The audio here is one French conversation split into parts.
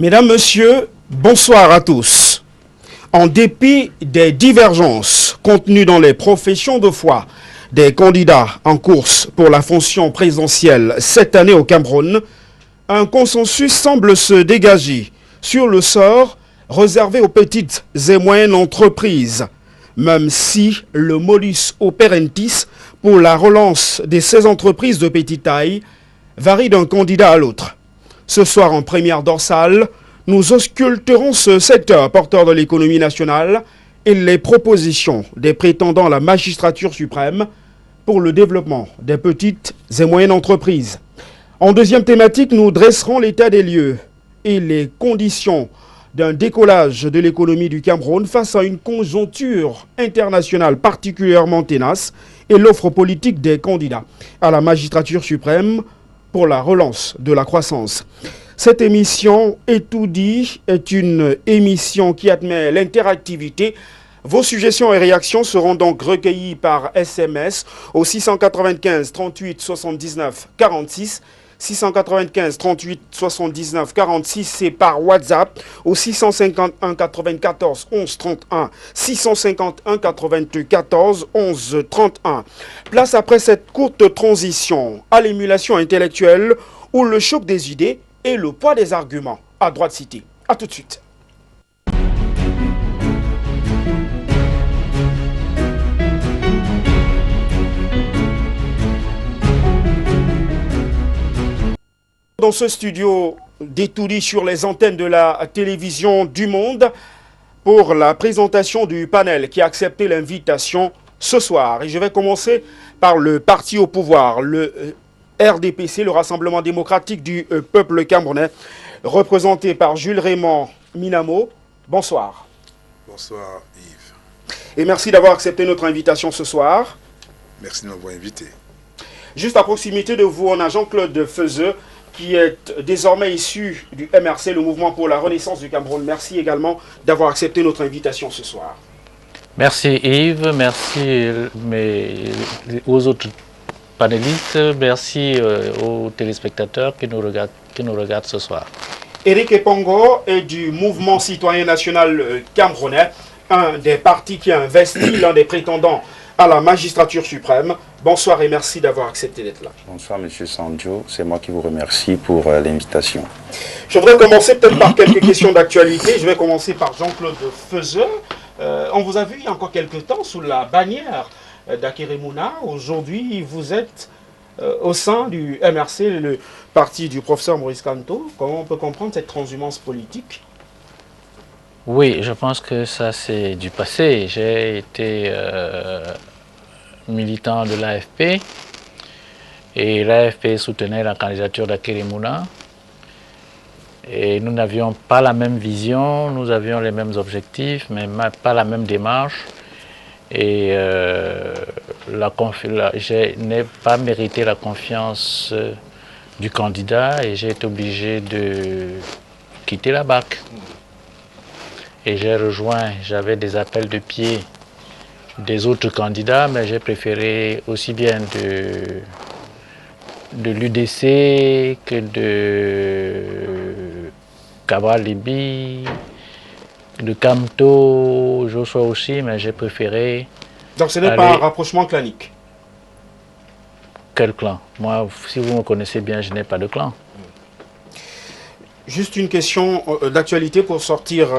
Mesdames, Messieurs, bonsoir à tous. En dépit des divergences contenues dans les professions de foi des candidats en course pour la fonction présidentielle cette année au Cameroun, un consensus semble se dégager sur le sort réservé aux petites et moyennes entreprises, même si le modus operandi pour la relance de ces entreprises de petite taille varie d'un candidat à l'autre. Ce soir, en première dorsale, nous ausculterons ce secteur porteur de l'économie nationale et les propositions des prétendants à la magistrature suprême pour le développement des petites et moyennes entreprises. En deuxième thématique, nous dresserons l'état des lieux et les conditions d'un décollage de l'économie du Cameroun face à une conjoncture internationale particulièrement tenace et l'offre politique des candidats à la magistrature suprême pour la relance de la croissance. Cette émission Et tout dit est une émission qui admet l'interactivité. Vos suggestions et réactions seront donc recueillies par SMS au 695 38 79 46. 695 38 79 46 et par WhatsApp au 651 94 11 31 651 94 11 31. Place après cette courte transition à l'émulation intellectuelle où le choc des idées et le poids des arguments à droite cité. A tout de suite. Dans ce studio d'étoudi sur les antennes de la télévision du monde pour la présentation du panel qui a accepté l'invitation ce soir. Et je vais commencer par le parti au pouvoir, le RDPC, le Rassemblement démocratique du peuple camerounais, représenté par Jules Raymond Minamo. Bonsoir. Bonsoir Yves. Et merci d'avoir accepté notre invitation ce soir. Merci de m'avoir invité. Juste à proximité de vous, on a Jean-Claude Feuzeux, qui est désormais issu du MRC, le Mouvement pour la Renaissance du Cameroun. Merci également d'avoir accepté notre invitation ce soir. Merci Yves, merci aux autres panélistes, merci aux téléspectateurs qui nous regardent ce soir. Éric Epongo est du Mouvement citoyen national camerounais, un des partis qui a investi l'un des prétendants à la magistrature suprême. Bonsoir et merci d'avoir accepté d'être là. Bonsoir Monsieur Sandio, c'est moi qui vous remercie pour l'invitation. Je voudrais commencer peut-être par quelques questions d'actualité. Je vais commencer par Jean-Claude Feuzeux. On vous a vu il y a encore quelques temps sous la bannière d'Akeremouna. Aujourd'hui, vous êtes au sein du MRC, le parti du professeur Maurice Kamto. Comment on peut comprendre cette transhumance politique ? Oui, je pense que ça c'est du passé. J'ai été militant de l'AFP et l'AFP soutenait la candidature d'Akeremouna et nous n'avions pas la même vision, nous avions les mêmes objectifs mais pas la même démarche et je n'ai pas mérité la confiance du candidat et j'ai été obligé de quitter la BAC. Et j'ai rejoint, j'avais des appels de pied des autres candidats, mais j'ai préféré aussi bien de l'UDC que de Cabral Libi, de Kamto, Joshua aussi, mais j'ai préféré... Donc ce n'est pas un rapprochement clanique? Quel clan? Moi, si vous me connaissez bien, je n'ai pas de clan. Juste une question d'actualité pour sortir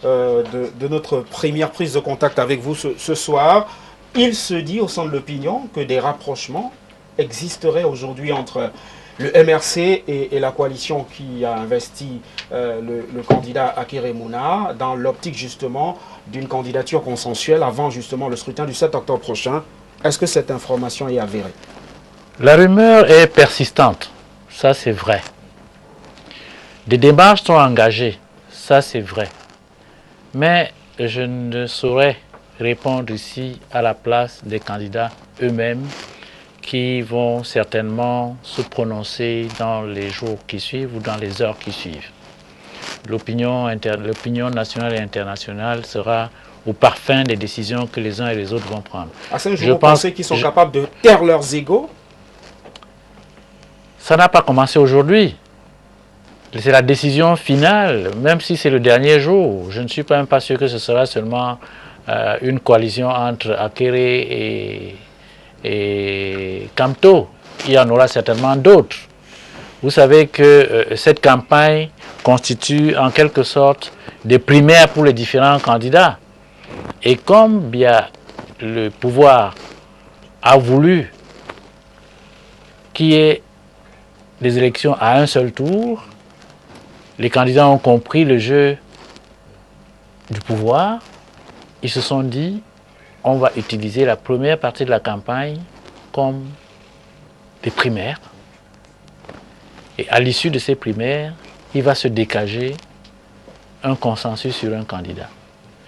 de notre première prise de contact avec vous ce soir. Il se dit au sein de l'opinion que des rapprochements existeraient aujourd'hui entre le MRC et la coalition qui a investi le candidat Akeremouna dans l'optique justement d'une candidature consensuelle avant justement le scrutin du 7 octobre prochain. Est-ce que cette information est avérée? La rumeur est persistante, ça c'est vrai. Des démarches sont engagées, ça c'est vrai. Mais je ne saurais répondre ici à la place des candidats eux-mêmes qui vont certainement se prononcer dans les jours qui suivent ou dans les heures qui suivent. L'opinion nationale et internationale sera au parfum des décisions que les uns et les autres vont prendre. À ce jour, vous pensez qu'ils sont capables de taire leurs égos? Ça n'a pas commencé aujourd'hui. c'est la décision finale, même si c'est le dernier jour. Je ne suis même pas sûr que ce sera seulement une coalition entre Akere et Kamto. Il y en aura certainement d'autres. Vous savez que cette campagne constitue en quelque sorte des primaires pour les différents candidats. Et comme bien le pouvoir a voulu qu'il y ait des élections à un seul tour, les candidats ont compris le jeu du pouvoir. Ils se sont dit, on va utiliser la première partie de la campagne comme des primaires. Et à l'issue de ces primaires, il va se dégager un consensus sur un candidat.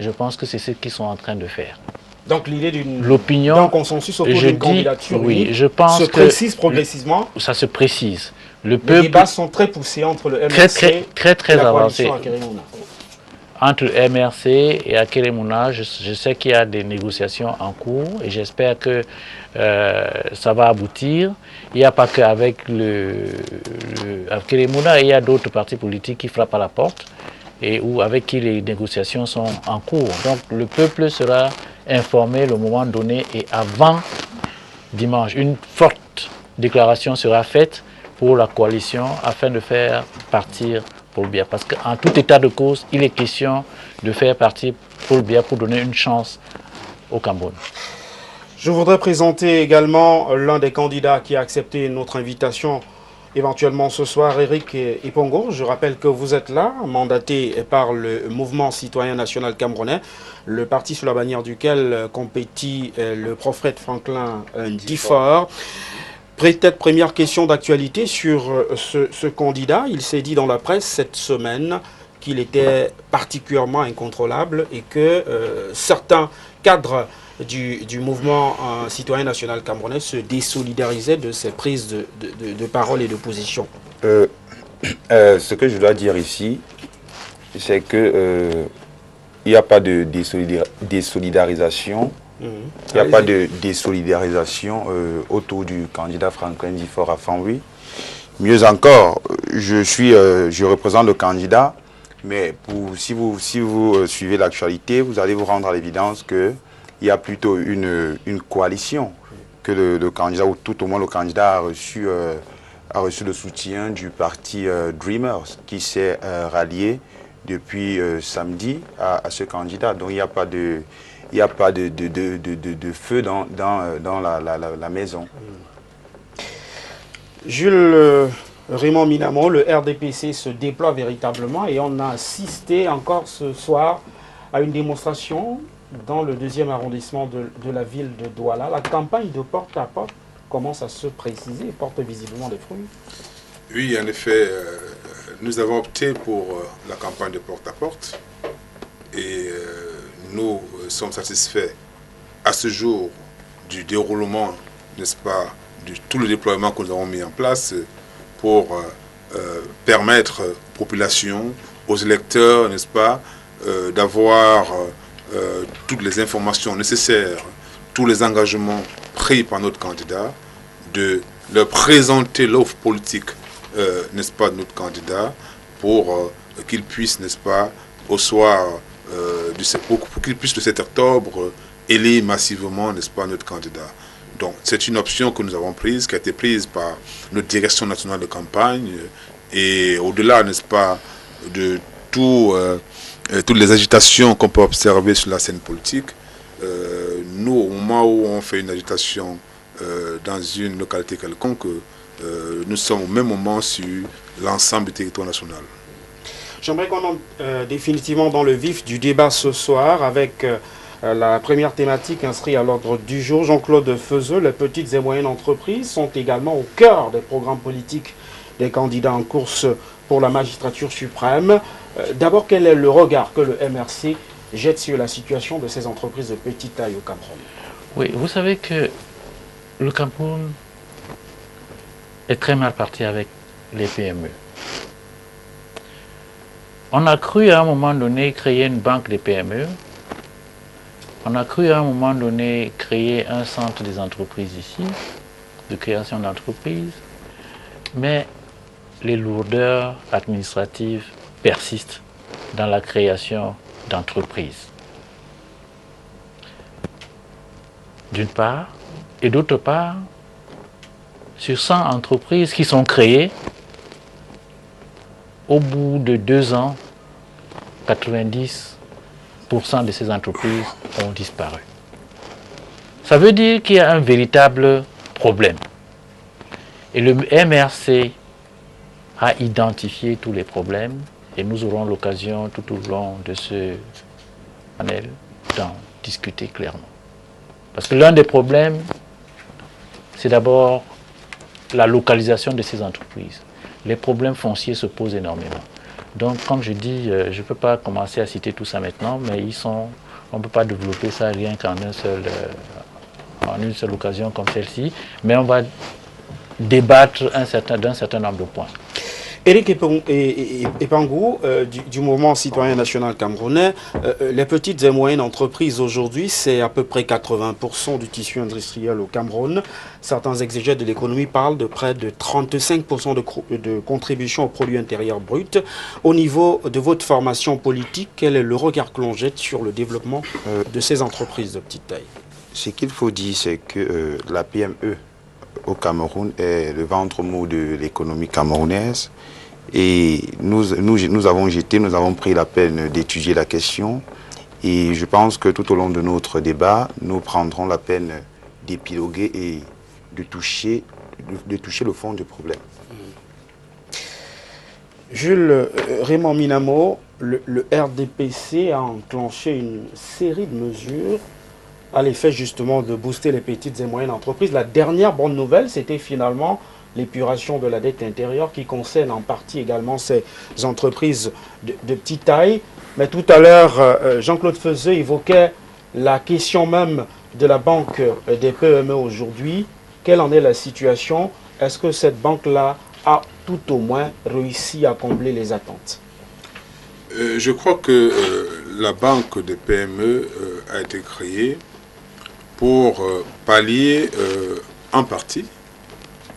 Je pense que c'est ce qu'ils sont en train de faire. Donc l'idée d'un consensus autour d'une candidature oui, je pense se précise progressivement. Ça se précise. Les débats sont très poussés entre le MRC très et la avancés. coalition Akere Mouna. Entre le MRC et Akere Mouna, je sais qu'il y a des négociations en cours et j'espère que ça va aboutir. Il n'y a pas qu'avec le Akere Mouna, il y a d'autres partis politiques qui frappent à la porte et avec qui les négociations sont en cours. Donc le peuple sera informé le moment donné et avant dimanche. Une forte déclaration sera faite pour la coalition afin de faire partir Paul Biya. Parce qu'en tout état de cause, il est question de faire partir Paul Biya pour donner une chance au Cameroun. Je voudrais présenter également l'un des candidats qui a accepté notre invitation éventuellement ce soir, Eric Ipongo. Je rappelle que vous êtes là, mandaté par le Mouvement citoyen national camerounais, le parti sous la bannière duquel compétit le prophète Franklin Ndifor. Peut-être première question d'actualité sur ce candidat. Il s'est dit dans la presse cette semaine qu'il était particulièrement incontrôlable et que certains cadres du mouvement citoyen national camerounais se désolidarisaient de ses prises de parole et de position. Ce que je dois dire ici, c'est que il n'y a pas de désolidarisation. Il n'y a pas de désolidarisation autour du candidat Franklin Ndifor à Fanhui. Mieux encore, je représente le candidat, mais si vous suivez l'actualité, vous allez vous rendre à l'évidence qu'il y a plutôt une coalition que le candidat, ou tout au moins le candidat a reçu le soutien du parti Dreamers, qui s'est rallié depuis samedi à ce candidat. Donc il n'y a pas de... Il n'y a pas de feu dans la maison. Jules Raymond Minamo, le RDPC se déploie véritablement et on a assisté encore ce soir à une démonstration dans le 2e arrondissement de la ville de Douala. La campagne de porte-à-porte commence à se préciser et porte visiblement des fruits. Oui, en effet, nous avons opté pour la campagne de porte-à-porte et nous sommes satisfaits à ce jour du déroulement, n'est-ce pas, de tout le déploiement que nous avons mis en place pour permettre aux populations, aux électeurs, n'est-ce pas, d'avoir toutes les informations nécessaires, tous les engagements pris par notre candidat, de leur présenter l'offre politique, n'est-ce pas, de notre candidat, pour qu'il puisse, n'est-ce pas, au soir pour qu'il puisse le 7 octobre élire massivement, n'est-ce pas, notre candidat. Donc c'est une option que nous avons prise, qui a été prise par notre direction nationale de campagne, et au-delà, n'est-ce pas, de toutes les agitations qu'on peut observer sur la scène politique, nous, au moment où on fait une agitation dans une localité quelconque, nous sommes au même moment sur l'ensemble du territoire national. J'aimerais qu'on entre définitivement dans le vif du débat ce soir avec la première thématique inscrite à l'ordre du jour. Jean-Claude Feuzeux, les petites et moyennes entreprises sont également au cœur des programmes politiques des candidats en course pour la magistrature suprême. D'abord, quel est le regard que le MRC jette sur la situation de ces entreprises de petite taille au Cameroun? Oui, vous savez que le Cameroun est très mal parti avec les PME. On a cru à un moment donné créer une banque des PME. On a cru à un moment donné créer un centre des entreprises ici, de création d'entreprises. Mais les lourdeurs administratives persistent dans la création d'entreprises. D'une part, et d'autre part, sur 100 entreprises qui sont créées, au bout de 2 ans, 90% de ces entreprises ont disparu. Ça veut dire qu'il y a un véritable problème. Et le MRC a identifié tous les problèmes et nous aurons l'occasion tout au long de ce panel d'en discuter clairement. Parce que l'un des problèmes, c'est d'abord la localisation de ces entreprises. Les problèmes fonciers se posent énormément. Donc, comme je dis, je ne peux pas commencer à citer tout ça maintenant, mais on ne peut pas développer ça rien qu'en une seule occasion comme celle-ci, mais on va débattre d'un certain nombre de points. Éric Epangou, du mouvement citoyen national camerounais, les petites et moyennes entreprises aujourd'hui, c'est à peu près 80% du tissu industriel au Cameroun. Certains exégètes de l'économie parlent de près de 35% de contribution au produit intérieur brut. Au niveau de votre formation politique, quel est le regard que l'on jette sur le développement de ces entreprises de petite taille? Ce qu'il faut dire, c'est que la PME au Cameroun est le ventre mou de l'économie camerounaise. Et nous avons pris la peine d'étudier la question. Et je pense que tout au long de notre débat, nous prendrons la peine d'épiloguer et de toucher le fond du problème. Jules Raymond Minamo, le RDPC a enclenché une série de mesures à l'effet justement de booster les petites et moyennes entreprises. La dernière bonne nouvelle, c'était finalement l'épuration de la dette intérieure qui concerne en partie également ces entreprises de petite taille. Mais tout à l'heure, Jean-Claude Feuzeux évoquait la question même de la banque des PME aujourd'hui. Quelle en est la situation? Est-ce que cette banque-là a tout au moins réussi à combler les attentes? Je crois que la banque des PME a été créée pour pallier en partie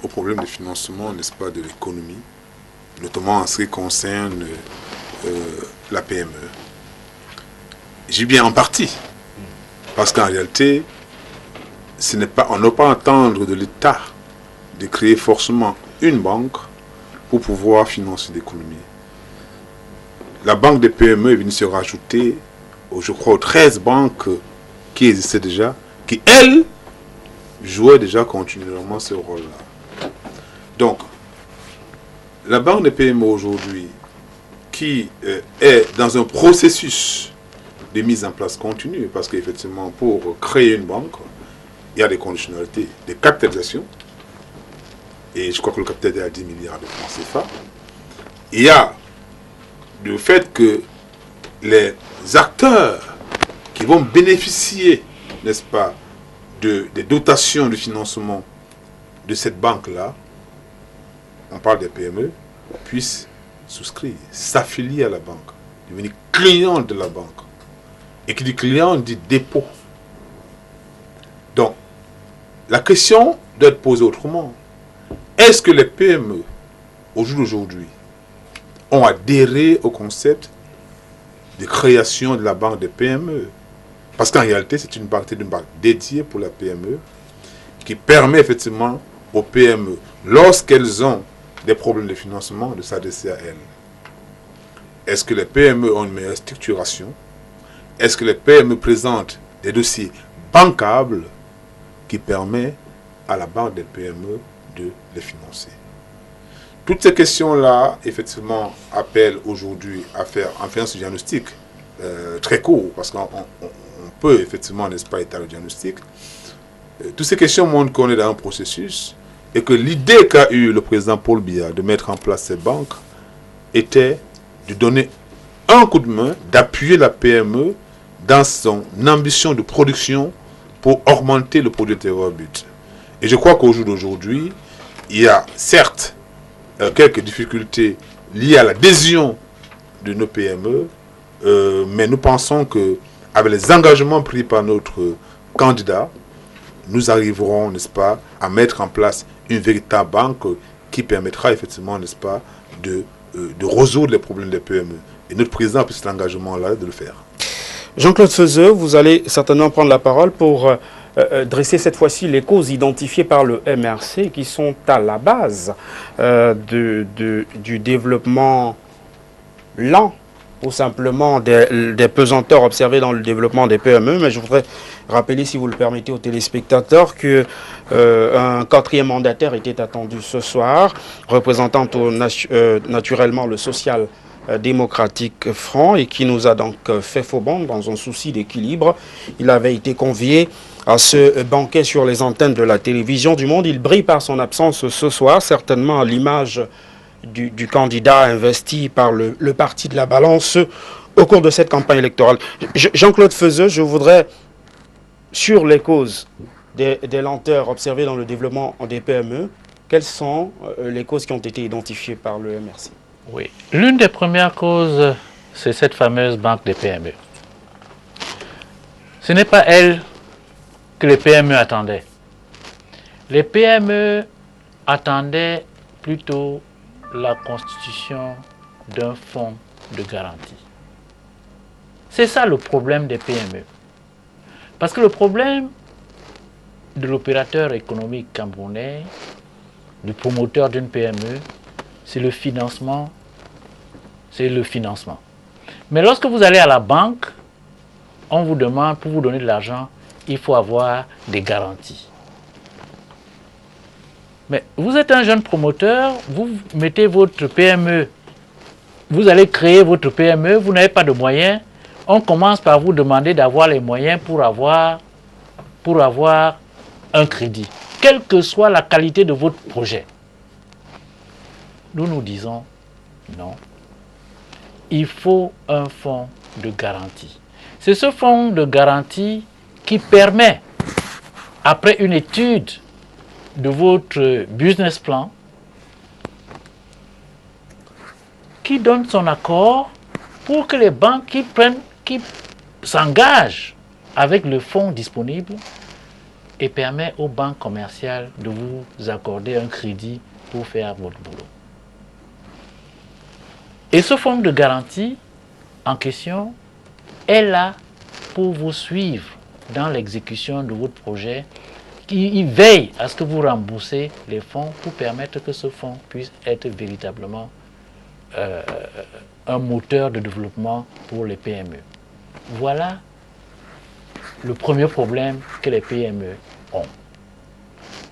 au problème de financement, n'est-ce pas, de l'économie, notamment en ce qui concerne la PME. J'ai bien en partie, parce qu'en réalité, on ne peut pas attendre de l'État de créer forcément une banque pour pouvoir financer l'économie. La banque des PME est venue se rajouter, je crois, aux 13 banques qui existaient déjà, qui, elles, jouaient déjà continuellement ce rôle-là. Donc, la banque des PME aujourd'hui, qui est dans un processus de mise en place continue, parce qu'effectivement, pour créer une banque, il y a des conditionnalités de capitalisation, et je crois que le capital est à 10 milliards de francs CFA. Il y a le fait que les acteurs qui vont bénéficier, n'est-ce pas, des dotations de financement de cette banque-là, on parle des PME, puissent souscrire, s'affilier à la banque, devenir client de la banque. Et qui dit client dit dépôt. Donc, la question doit être posée autrement. Est-ce que les PME, au jour d'aujourd'hui, ont adhéré au concept de création de la banque des PME? Parce qu'en réalité, c'est une banque dédiée pour la PME qui permet effectivement aux PME, lorsqu'elles ont des problèmes de financement, de s'adresser à elles. Est-ce que les PME ont une meilleure structuration? Est-ce que les PME présentent des dossiers bancables qui permettent à la banque des PME de les financer? Toutes ces questions-là, effectivement, appellent aujourd'hui à faire ce diagnostic très court, parce qu'on peut, effectivement, n'est-ce pas, étaler le diagnostic. Toutes ces questions montrent qu'on est dans un processus et que l'idée qu'a eu le président Paul Biya de mettre en place ces banques était de donner un coup de main, d'appuyer la PME dans son ambition de production pour augmenter le produit intérieur brut. Et je crois qu'au jour d'aujourd'hui, il y a certes quelques difficultés liées à l'adhésion de nos PME, mais nous pensons qu'avec les engagements pris par notre candidat, nous arriverons, n'est-ce pas, à mettre en place une véritable banque qui permettra effectivement, n'est-ce pas, de résoudre les problèmes des PME. Et notre président a pris cet engagement-là de le faire. Jean-Claude Feuzeux, vous allez certainement prendre la parole pour dresser cette fois-ci les causes identifiées par le MRC qui sont à la base du développement lent ou simplement des pesanteurs observés dans le développement des PME. Mais je voudrais rappeler, si vous le permettez aux téléspectateurs, qu'un quatrième mandataire était attendu ce soir, représentant naturellement le social démocratique franc et qui nous a donc fait faux bond dans un souci d'équilibre. Il avait été convié à ce banquet sur les antennes de la télévision du Monde. Il brille par son absence ce soir, certainement à l'image du candidat investi par le parti de la balance au cours de cette campagne électorale. Jean-Claude Feuzeux, je voudrais, sur les causes des lenteurs observées dans le développement des PME, quelles sont les causes qui ont été identifiées par le MRC? Oui, l'une des premières causes, c'est cette fameuse banque des PME. Ce n'est pas elle que les PME attendaient. Les PME attendaient plutôt la constitution d'un fonds de garantie. C'est ça le problème des PME. Parce que le problème de l'opérateur économique camerounais, du promoteur d'une PME, c'est le financement. C'est le financement. Mais lorsque vous allez à la banque, on vous demande, pour vous donner de l'argent, il faut avoir des garanties. Mais vous êtes un jeune promoteur, vous mettez votre PME, vous allez créer votre PME, vous n'avez pas de moyens, on commence par vous demander d'avoir les moyens pour avoir un crédit, quelle que soit la qualité de votre projet. Nous disons non. Il faut un fonds de garantie. C'est ce fonds de garantie qui permet, après une étude de votre business plan, qui donne son accord pour que les banques qui s'engagent avec le fonds disponible et permet aux banques commerciales de vous accorder un crédit pour faire votre boulot. Et ce fonds de garantie en question est là pour vous suivre dans l'exécution de votre projet. Il veille à ce que vous remboursez les fonds pour permettre que ce fonds puisse être véritablement un moteur de développement pour les PME. Voilà le premier problème que les PME ont.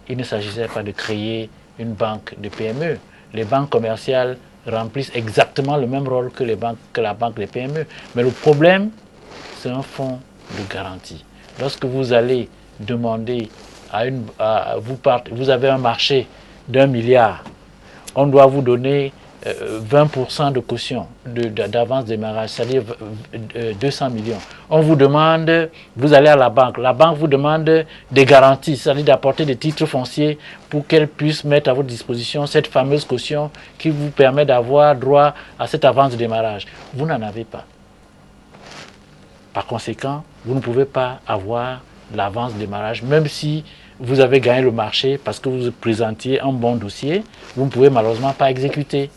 Il ne s'agissait pas de créer une banque de PME. Les banques commerciales remplissent exactement le même rôle que la banque des PME. Mais le problème, c'est un fonds de garantie. Lorsque vous allez demander vous avez un marché d'1 milliard, on doit vous donner 20% de caution d'avance démarrage, c'est-à-dire 200 millions. On vous demande, vous allez à la banque vous demande des garanties, c'est-à-dire d'apporter des titres fonciers pour qu'elle puisse mettre à votre disposition cette fameuse caution qui vous permet d'avoir droit à cette avance de démarrage. Vous n'en avez pas. Par conséquent, vous ne pouvez pas avoir l'avance de démarrage, même si vous avez gagné le marché parce que vous présentiez un bon dossier, vous ne pouvez malheureusement pas exécuter.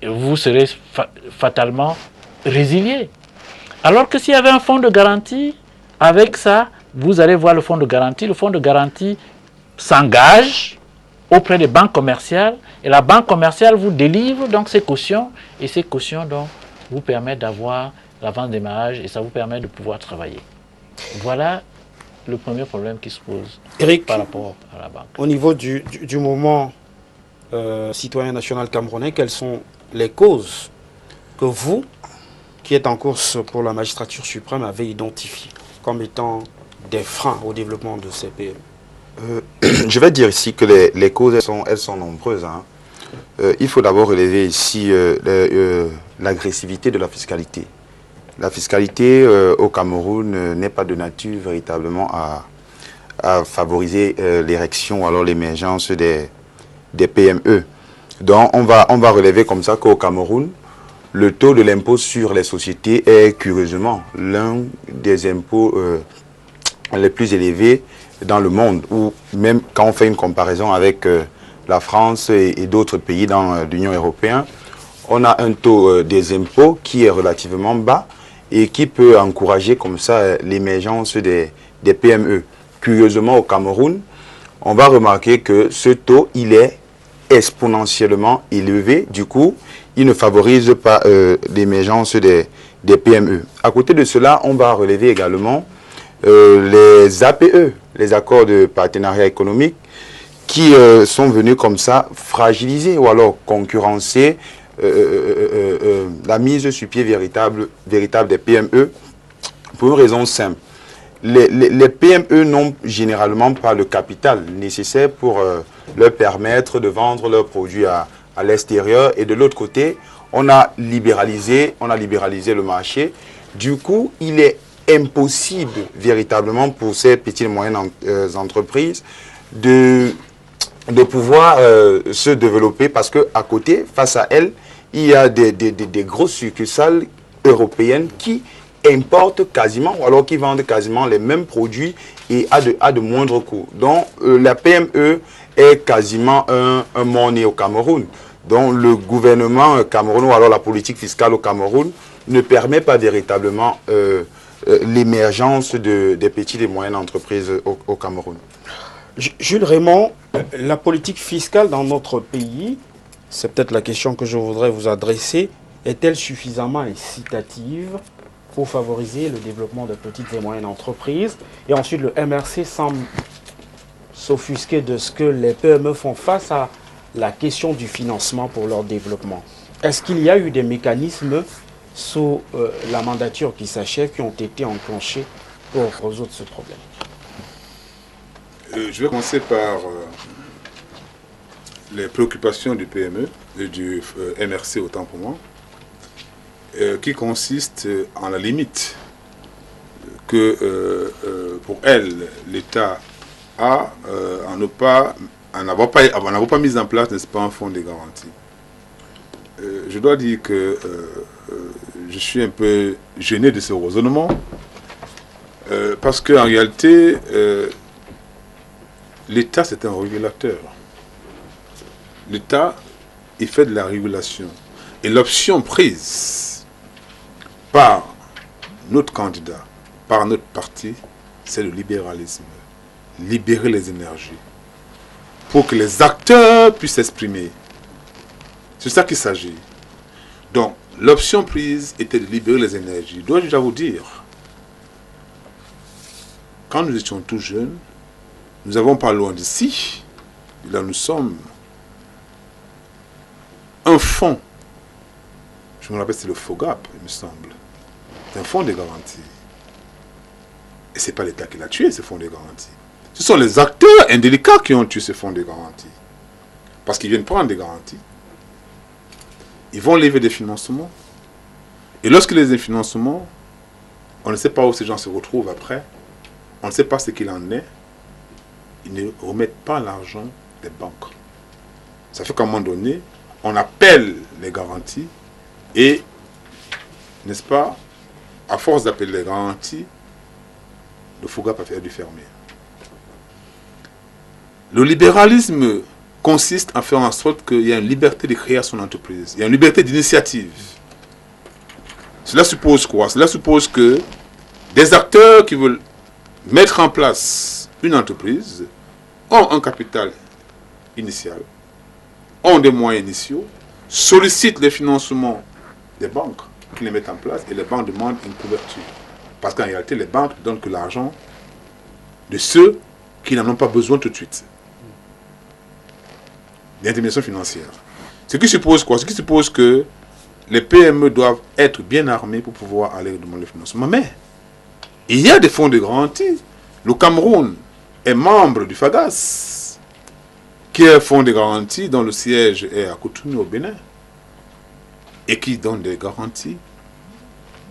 Et vous serez fatalement résilié. Alors que s'il y avait un fonds de garantie, avec ça, vous allez voir le fonds de garantie. Le fonds de garantie s'engage auprès des banques commerciales et la banque commerciale vous délivre donc ces cautions et ces cautions donc vous permettent d'avoir l'avance de démarrage et ça vous permet de pouvoir travailler. Voilà le premier problème qui se pose Eric, par rapport à la banque. Au niveau du mouvement citoyen national camerounais, quelles sont les causes que vous, qui êtes en course pour la magistrature suprême, avez identifiées comme étant des freins au développement de ces PME? Je vais dire ici que les causes, elles sont nombreuses. Hein. Il faut d'abord relever ici l'agressivité de la fiscalité. La fiscalité au Cameroun n'est pas de nature véritablement à favoriser l'érection ou alors l'émergence des PME. Donc on va relever comme ça qu'au Cameroun, le taux de l'impôt sur les sociétés est curieusement l'un des impôts les plus élevés dans le monde, ou même quand on fait une comparaison avec la France et d'autres pays dans l'Union européenne, on a un taux des impôts qui est relativement bas et qui peut encourager comme ça l'émergence des PME. Curieusement, au Cameroun, on va remarquer que ce taux, il est exponentiellement élevé. Du coup, il ne favorise pas l'émergence des PME. À côté de cela, on va relever également les APE, les accords de partenariat économique, qui sont venus comme ça fragiliser ou alors concurrencer la mise sur pied véritable des PME pour une raison simple. Les PME n'ont généralement pas le capital nécessaire pour leur permettre de vendre leurs produits à l'extérieur. Et de l'autre côté, on a libéralisé le marché. Du coup, il est impossible véritablement pour ces petites et moyennes entreprises de pouvoir se développer parce qu'à côté, face à elles, il y a des grosses succursales européennes qui importent quasiment, ou alors qui vendent quasiment les mêmes produits et à de moindres coûts. Donc, la PME est quasiment un mot-né au Cameroun. Donc, le gouvernement camerounais, ou alors la politique fiscale au Cameroun, ne permet pas véritablement l'émergence des petites et moyennes entreprises au Cameroun. Jules Raymond, la politique fiscale dans notre pays, c'est peut-être la question que je voudrais vous adresser, est-elle suffisamment incitative pour favoriser le développement de petites et moyennes entreprises? Et ensuite, le MRC semble s'offusquer de ce que les PME font face à la question du financement pour leur développement. Est-ce qu'il y a eu des mécanismes sous la mandature qui s'achève qui ont été enclenchés pour résoudre ce problème? Je vais commencer par les préoccupations du PME et du MRC autant pour moi, qui consiste en la limite que pour elle, l'État a en n'avoir pas mis en place, n'est-ce pas, un fonds de garantie. Je dois dire que je suis un peu gêné de ce raisonnement parce qu'en réalité, l'État c'est un régulateur. L'État, il fait de la régulation. Et l'option prise par notre candidat, par notre parti, c'est le libéralisme. Libérer les énergies. Pour que les acteurs puissent s'exprimer. C'est ça qu'il s'agit. Donc, l'option prise était de libérer les énergies. Dois-je déjà vous dire, quand nous étions tout jeunes, nous n'avons pas loin d'ici, là nous sommes, un fonds, je me rappelle c'est le FOGAP, il me semble, c'est un fonds de garantie. Et ce n'est pas l'État qui l'a tué, ce fonds de garantie. Ce sont les acteurs indélicats qui ont tué ce fonds de garantie. Parce qu'ils viennent prendre des garanties. Ils vont lever des financements. Et lorsque les financements, on ne sait pas où ces gens se retrouvent après, on ne sait pas ce qu'il en est, ils ne remettent pas l'argent des banques. Ça fait qu'à un moment donné, on appelle les garanties et, n'est-ce pas, à force d'appeler les garanties, le FOGAP a dû fermer. Le libéralisme consiste à faire en sorte qu'il y ait une liberté de créer son entreprise. Il y a une liberté d'initiative. Cela suppose quoi? Cela suppose que des acteurs qui veulent mettre en place une entreprise ont un capital initial, ont des moyens initiaux, sollicitent les financements des banques qui les mettent en place et les banques demandent une couverture. Parce qu'en réalité, les banques ne donnent que l'argent de ceux qui n'en ont pas besoin tout de suite. L'intermédiation financière. Ce qui suppose quoi? Ce qui suppose que les PME doivent être bien armés pour pouvoir aller demander le financement. Mais il y a des fonds de garantie. Le Cameroun est membre du FAGAS, qui est un fonds de garantie dont le siège est à Cotonou au Bénin, et qui donne des garanties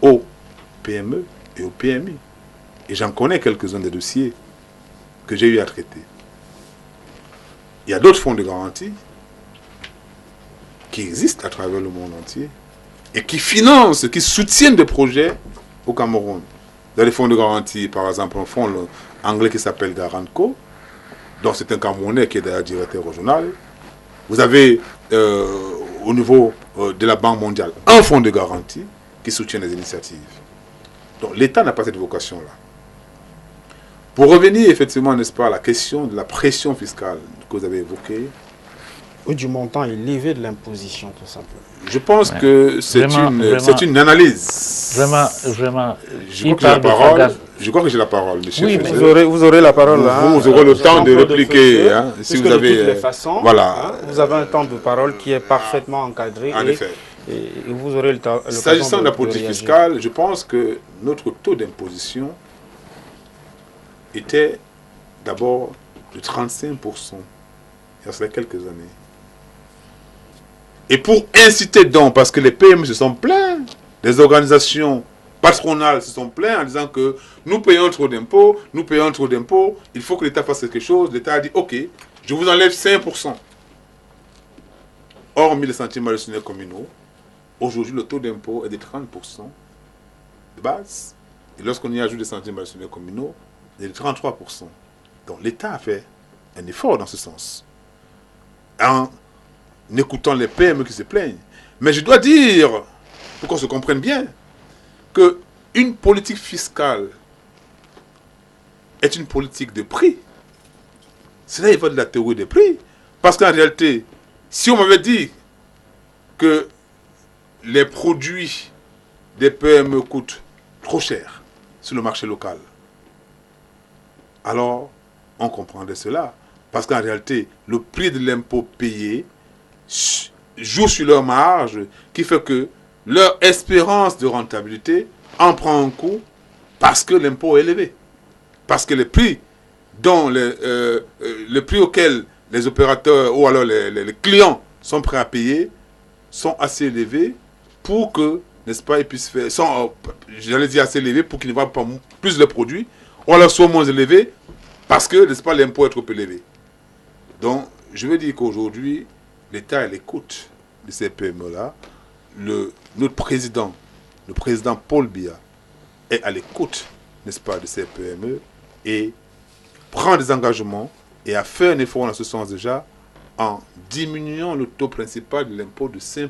aux PME et aux PMI. Et j'en connais quelques-uns des dossiers que j'ai eu à traiter. Il y a d'autres fonds de garantie qui existent à travers le monde entier et qui financent, qui soutiennent des projets au Cameroun. Dans les fonds de garantie, par exemple, un fonds anglais qui s'appelle Garantco, donc c'est un Camerounais qui est d'ailleurs directeur régional, Vous avez au niveau de la Banque mondiale un fonds de garantie qui soutient les initiatives. Donc l'État n'a pas cette vocation-là. Pour revenir effectivement, n'est-ce pas, à la question de la pression fiscale que vous avez évoquée, Ou du montant élevé de l'imposition, tout simplement. je pense que c'est une analyse. Vraiment. Je crois que j'ai la parole, monsieur. Oui, Vous aurez la parole. Vous aurez le temps de répliquer. Si vous avez, de toutes les façons, voilà. vous avez un temps de parole qui est parfaitement encadré. En effet. Et vous aurez le temps. S'agissant de la politique fiscale, je pense que notre taux d'imposition était d'abord de 35% il y a cela quelques années. Et pour inciter donc, parce que les PME se sont plaints, les organisations patronales se sont plaints en disant que nous payons trop d'impôts, il faut que l'État fasse quelque chose. L'État a dit, ok, je vous enlève 5%. Hormis les centimes additionnels communaux, aujourd'hui le taux d'impôt est de 30% de base. Et lorsqu'on y ajoute des centimes additionnels communaux, il est de 33%. Donc l'État a fait un effort dans ce sens. En écoutant les PME qui se plaignent. Mais je dois dire, pour qu'on se comprenne bien, qu'une politique fiscale est une politique de prix. Cela il va de la théorie des prix. Parce qu'en réalité, si on m'avait dit que les produits des PME coûtent trop cher sur le marché local, alors on comprendrait cela. Parce qu'en réalité, le prix de l'impôt payé joue sur leur marge, qui fait que leur espérance de rentabilité en prend un coup parce que l'impôt est élevé. Parce que les prix auxquels les opérateurs ou alors les clients sont prêts à payer sont assez élevés pour que, n'est-ce pas, ils puissent faire, j'allais dire assez élevés pour qu'ils ne vendent pas plus de produits, ou alors soit moins élevés parce que, n'est-ce pas, l'impôt est trop élevé. Donc, je veux dire qu'aujourd'hui, l'État est à l'écoute de ces PME-là. Notre président, le président Paul Biya, est à l'écoute, n'est-ce pas, de ces PME et prend des engagements et a fait un effort dans ce sens déjà en diminuant le taux principal de l'impôt de 5%.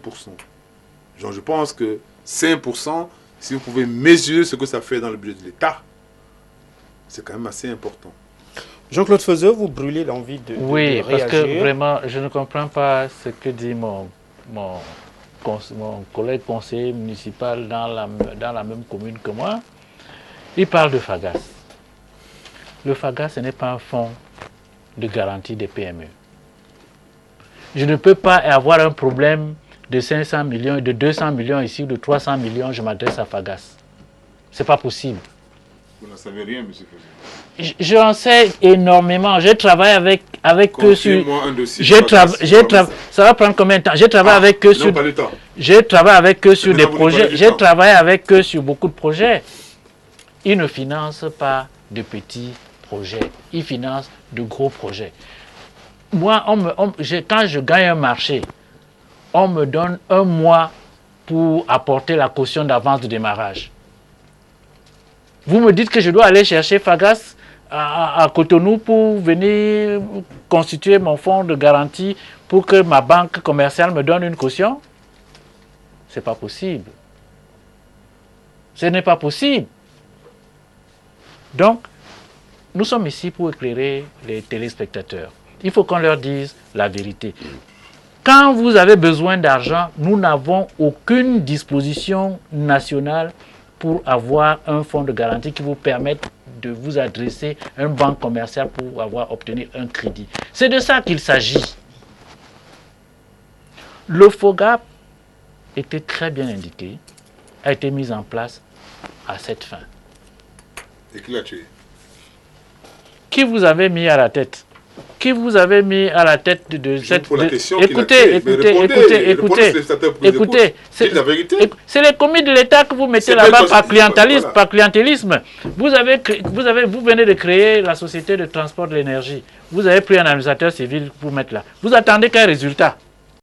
Donc, je pense que 5%, si vous pouvez mesurer ce que ça fait dans le budget de l'État, c'est quand même assez important. Jean-Claude Feuzeux, vous brûlez l'envie de réagir. Parce que vraiment, je ne comprends pas ce que dit mon collègue conseiller municipal dans la même commune que moi. Il parle de FAGAS. Le FAGAS, ce n'est pas un fonds de garantie des PME. Je ne peux pas avoir un problème de 500 millions, de 200 millions ici, de 300 millions, je m'adresse à FAGAS. Ce n'est pas possible. Vous n'en savez rien, monsieur Feuzeux. J'en sais énormément. J'ai travaillé avec eux sur. Ça va prendre combien de temps? J'ai travaillé avec eux sur. J'ai travaillé avec eux sur des projets. J'ai travaillé avec eux sur beaucoup de projets. Ils ne financent pas de petits projets. Ils financent de gros projets. Moi, quand je gagne un marché, on me donne un mois pour apporter la caution d'avance de démarrage. Vous me dites que je dois aller chercher FAGAS à Cotonou pour venir constituer mon fonds de garantie pour que ma banque commerciale me donne une caution? Ce n'est pas possible. Ce n'est pas possible. Donc, nous sommes ici pour éclairer les téléspectateurs. Il faut qu'on leur dise la vérité. Quand vous avez besoin d'argent, nous n'avons aucune disposition nationale pour avoir un fonds de garantie qui vous permette de vous adresser à une banque commerciale pour obtenir un crédit. C'est de ça qu'il s'agit. Le FOGAP était très bien indiqué, a été mis en place à cette fin. Et qui l'a tué? Qui vous avez mis à la tête? Qui vous avez mis à la tête de cette... Écoutez, c'est les commis de l'État que vous mettez là-bas par clientélisme. Vous venez de créer la société de transport de l'énergie. Vous avez pris un administrateur civil pour mettre là. Vous attendez quel résultat?